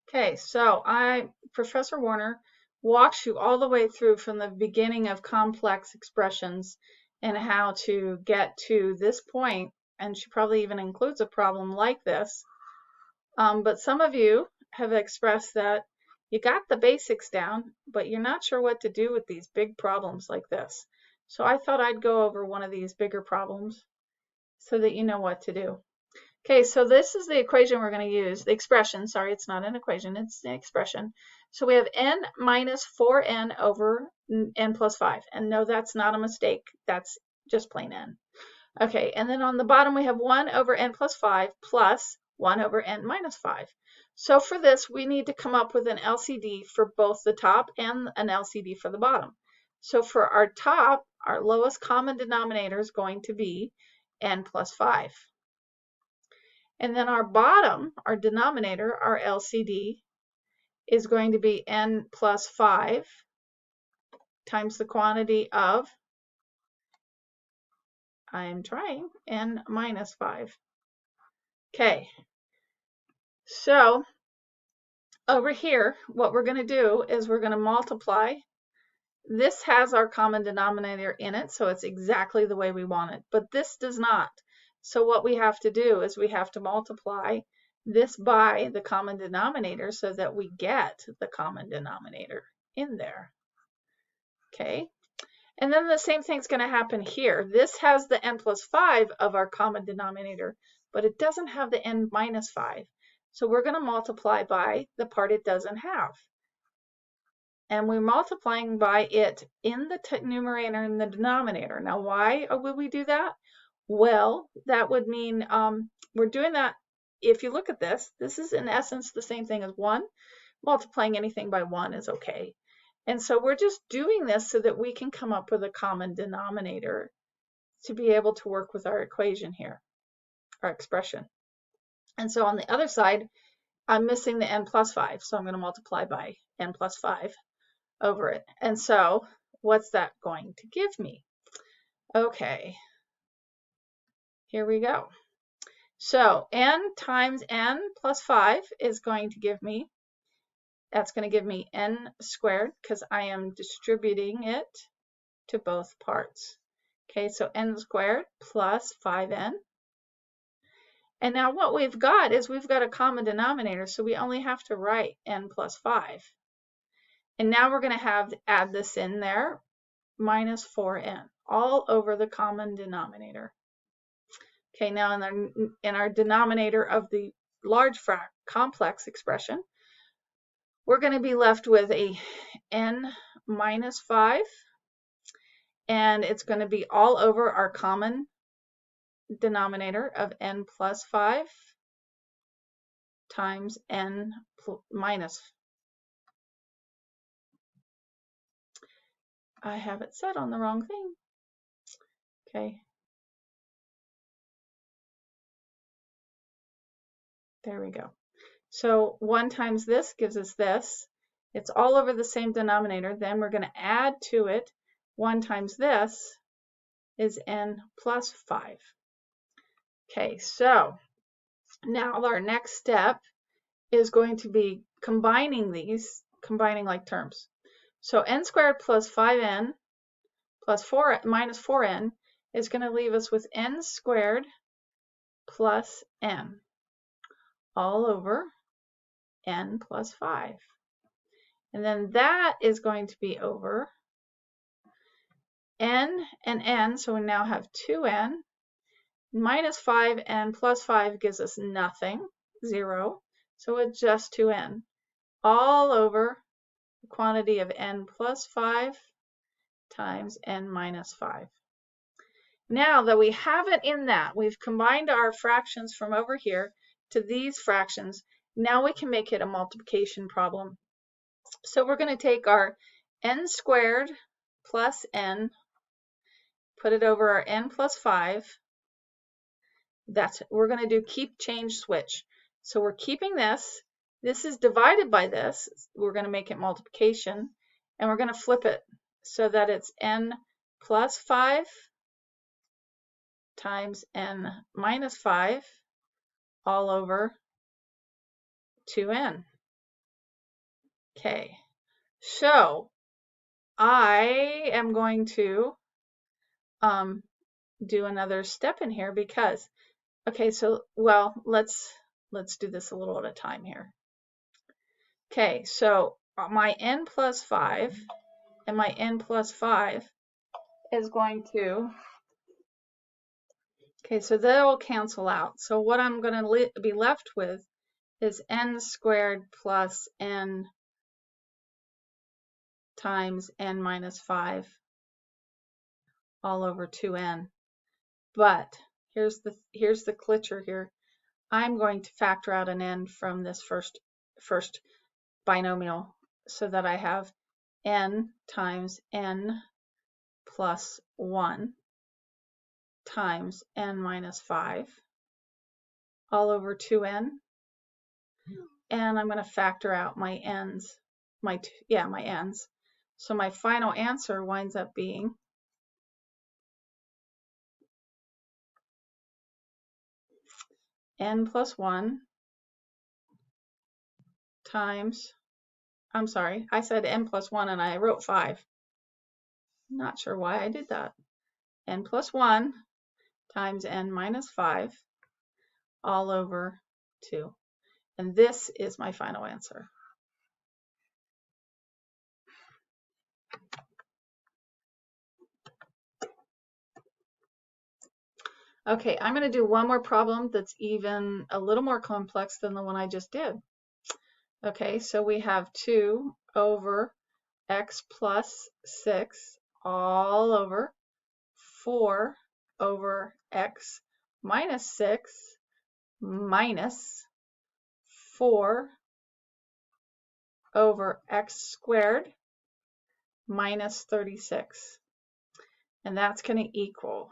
Okay, so Professor Warner walks you all the way through from the beginning of complex expressions and how to get to this point, and she probably even includes a problem like this. But some of you have expressed that you got the basics down, but you're not sure what to do with these big problems like this. So I thought I'd go over one of these bigger problems so that you know what to do. Okay, so this is the equation we're going to use, the expression, sorry, it's not an equation, it's the expression. So we have n minus 4n over n plus 5. And no, that's not a mistake, that's just plain n. Okay, and then on the bottom we have 1 over n plus 5 plus 1 over n minus 5. So for this, we need to come up with an LCD for both the top and an LCD for the bottom. So for our top, our lowest common denominator is going to be n plus 5. And then our bottom, our denominator, our LCD, is going to be n plus 5 times the quantity of, I'm trying, n minus 5. Okay, so over here, what we're going to do is we're going to multiply. This has our common denominator in it, so it's exactly the way we want it, but this does not. So what we have to do is we have to multiply this by the common denominator so that we get the common denominator in there. Okay, and then the same thing's going to happen here. This has the n plus 5 of our common denominator, but it doesn't have the n minus 5. So we're going to multiply by the part it doesn't have. And we're multiplying by it in the numerator and the denominator. Now, why would we do that? Well, that would mean we're doing that. If you look at this, this is in essence the same thing as 1. Multiplying anything by 1 is okay. And so we're just doing this so that we can come up with a common denominator to be able to work with our equation here, our expression. And so on the other side, I'm missing the n plus 5, so I'm going to multiply by n plus 5 over it. And so what's that going to give me? Okay, here we go. So n times n plus 5 is going to give me, that's going to give me n squared because I am distributing it to both parts. Okay, so n squared plus 5n. And now what we've got is we've got a common denominator, so we only have to write n plus 5. And now we're going to add this in there, minus 4n, all over the common denominator. Okay, now in our denominator of the large complex expression, we're going to be left with a n minus 5, and it's going to be all over our common denominator of n plus 5 times n minus. I have it set on the wrong thing. Okay. There we go. So 1 times this gives us this. It's all over the same denominator. Then we're going to add to it 1 times this is n plus 5. Okay, so now our next step is going to be combining these, combining like terms. So n squared plus 5n plus 4 minus 4n is going to leave us with n squared plus n all over n plus 5. And then that is going to be over n and n, so we now have 2n. Minus 5n plus 5 gives us nothing, 0. So it's just 2n, all over the quantity of n plus 5 times n minus 5. Now that we have it in that, we've combined our fractions from over here to these fractions. Now we can make it a multiplication problem. So we're going to take our n squared plus n, put it over our n plus 5. We're going to do keep, change, switch. So we're keeping this. This is divided by this. We're going to make it multiplication. And we're going to flip it so that it's n plus 5 times n minus 5 all over 2n. Okay, so I am going to do another step in here because, okay, so, well, let's do this a little at a time here. Okay, so my n plus 5 and my n plus 5 is going to, okay, so they'll cancel out. So what I'm going to be left with is n squared plus n times n minus 5 all over 2n. But here's the glitcher here. I'm going to factor out an n from this first binomial so that I have n times n plus 1 times n minus 5 all over 2n. And I'm going to factor out my n's, my n's. So my final answer winds up being n plus 1 times, I'm sorry, I said n plus 1 and I wrote 5. Not sure why I did that. N plus 1 times n minus 5 all over 2. And this is my final answer. Okay, I'm going to do one more problem that's even a little more complex than the one I just did. Okay, so we have 2 over x plus 6 all over 4 over x minus 6 minus 4 over x squared minus 36. And that's going to equal,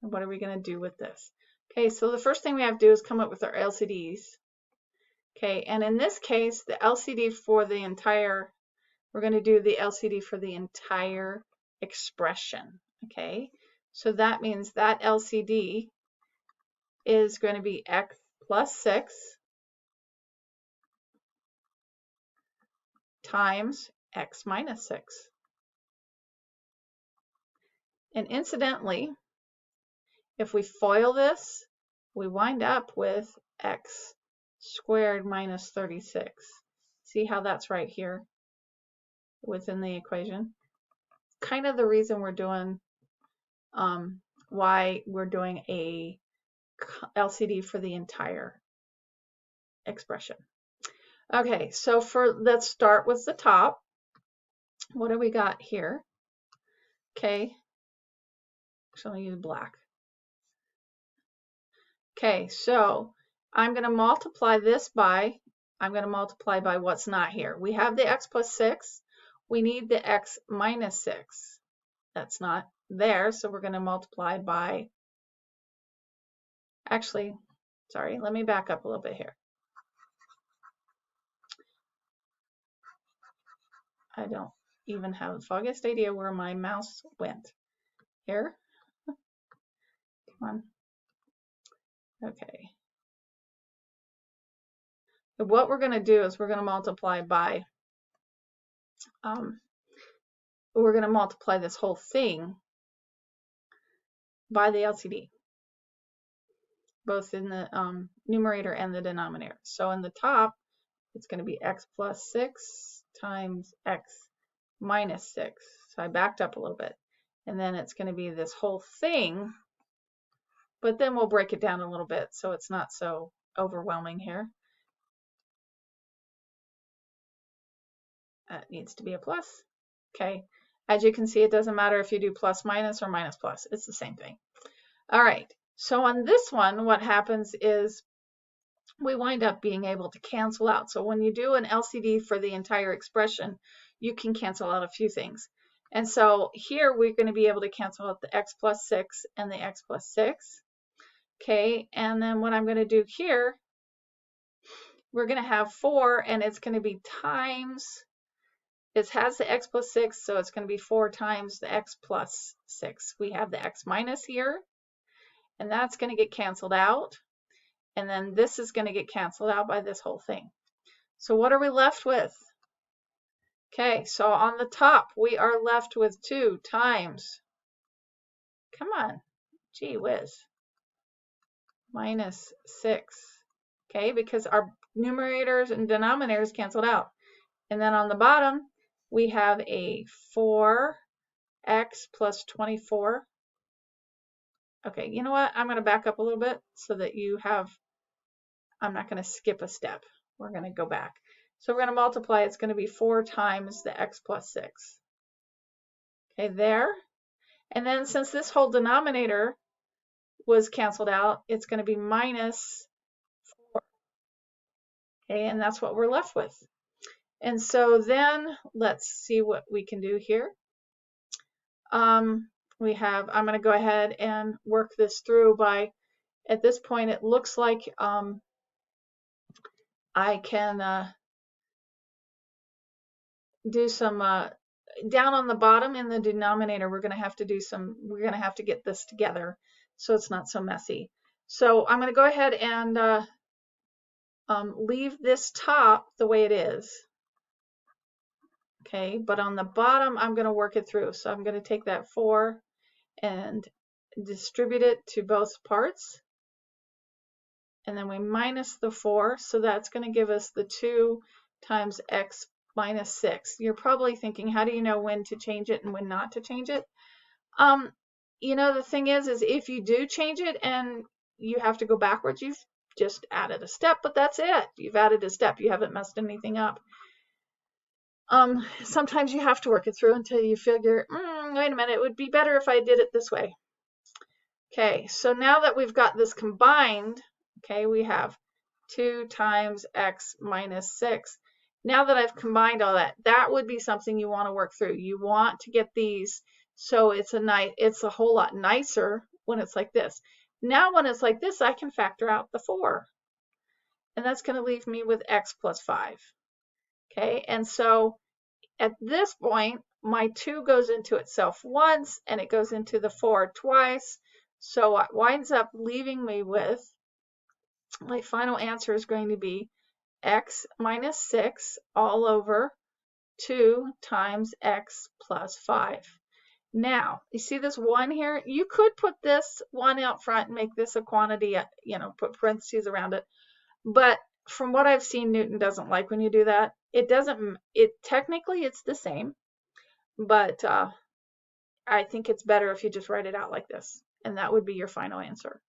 and what are we going to do with this? Okay, so the first thing we have to do is come up with our LCDs. Okay, and in this case, the LCD for the entire, we're going to do the LCD for the entire expression. Okay, so that means that LCD is going to be x plus 6 times x minus 6. And incidentally, if we FOIL this, we wind up with x squared minus 36. See how that's right here within the equation? Kind of the reason we're doing, why we're doing a LCD for the entire expression. Okay, so let's start with the top. What do we got here? Okay, actually I'll use black. Okay, so I'm going to multiply this by, I'm going to multiply by what's not here. We have the x plus 6. We need the x minus 6. That's not there, so we're going to multiply by, actually, sorry, let me back up a little bit here. I don't even have the foggiest idea where my mouse went. Here. Come on. Okay. So what we're going to do is we're going to multiply by, we're going to multiply this whole thing by the LCD, both in the numerator and the denominator. So in the top, it's going to be x plus 6 times x minus 6. So I backed up a little bit. And then it's going to be this whole thing, but then we'll break it down a little bit so it's not so overwhelming here. That needs to be a plus. Okay. As you can see, it doesn't matter if you do plus minus or minus plus. It's the same thing. All right. So on this one, what happens is we wind up being able to cancel out. So when you do an LCD for the entire expression, you can cancel out a few things. And so here we're going to be able to cancel out the x plus 6 and the x plus 6. Okay, and then what I'm going to do here, we're going to have 4, and it's going to be times, it has the x plus 6, so it's going to be 4 times the x plus 6. We have the x minus here, and that's going to get canceled out. And then this is going to get canceled out by this whole thing. So what are we left with? Okay, so on the top, we are left with 2 times, come on, gee whiz, minus 6. Okay, because our numerators and denominators canceled out. And then on the bottom, we have a 4x plus 24. Okay, you know what? I'm going to back up a little bit so that you have, I'm not going to skip a step. We're going to go back. So we're going to multiply. It's going to be 4 times the x plus 6. Okay, there. And then since this whole denominator was canceled out, it's going to be minus 4. Okay, and that's what we're left with. And so then let's see what we can do here. We have, I'm going to go ahead and work this through by, at this point, it looks like I can do some, down on the bottom in the denominator, we're going to have to do some, we're going to have to get this together so it's not so messy. So I'm going to go ahead and leave this top the way it is. Okay, but on the bottom, I'm going to work it through. So I'm going to take that 4 and distribute it to both parts. And then we minus the 4, so that's going to give us the 2 times x minus 6. You're probably thinking, how do you know when to change it and when not to change it? You know, the thing is if you do change it and you have to go backwards, you've just added a step, but that's it. You've added a step. You haven't messed anything up. Sometimes you have to work it through until you figure, wait a minute, it would be better if I did it this way. Okay, so now that we've got this combined, okay, we have 2 times x minus 6. Now that I've combined all that, that would be something you want to work through. You want to get these so it's a whole lot nicer when it's like this. Now when it's like this, I can factor out the 4. And that's going to leave me with x plus 5. Okay, and so at this point, my 2 goes into itself once and it goes into the 4 twice. So it winds up leaving me with, my final answer is going to be x minus 6 all over 2 times x plus 5. Now, you see this 1 here? You could put this 1 out front and make this a quantity, you know, put parentheses around it. But from what I've seen, Newton doesn't like when you do that. Technically it's the same, but I think it's better if you just write it out like this. And that would be your final answer.